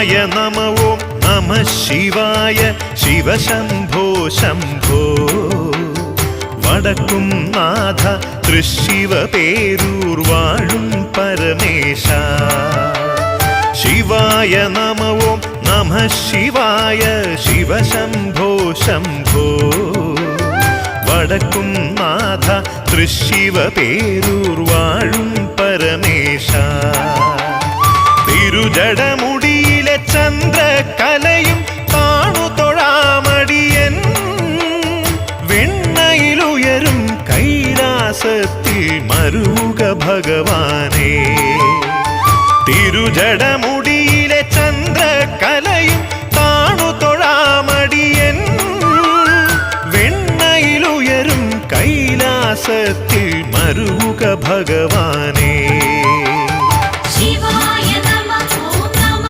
ശിവായ നമ ഓം നമ ശിവായ ശിവശംഭോ ശംഭോ വടക്കും നാഥ തൃശിവ പേരൂർ വാഴും പരമേശ ശിവായ നമ ഓം നമ ശിവായ ശിവശംഭോ ശംഭോ വടക്കും നാഥ തൃശിവ പേരൂർ വാഴും പരമേശ തിരുജടമുടിയിലെ ചന്ദ്രകലയും താണു തൊഴാമടിയൻ വെണ്ണയിലുയരും കൈലാസത്തിൽ മരുക ഭഗവാനേ തിരുജടമുടിയിലെ ചന്ദ്രകലയും താണു തൊഴാമടിയൻ വെണ്ണയിലുയരും കൈലാസത്തിൽ മരുക ഭഗവാനേ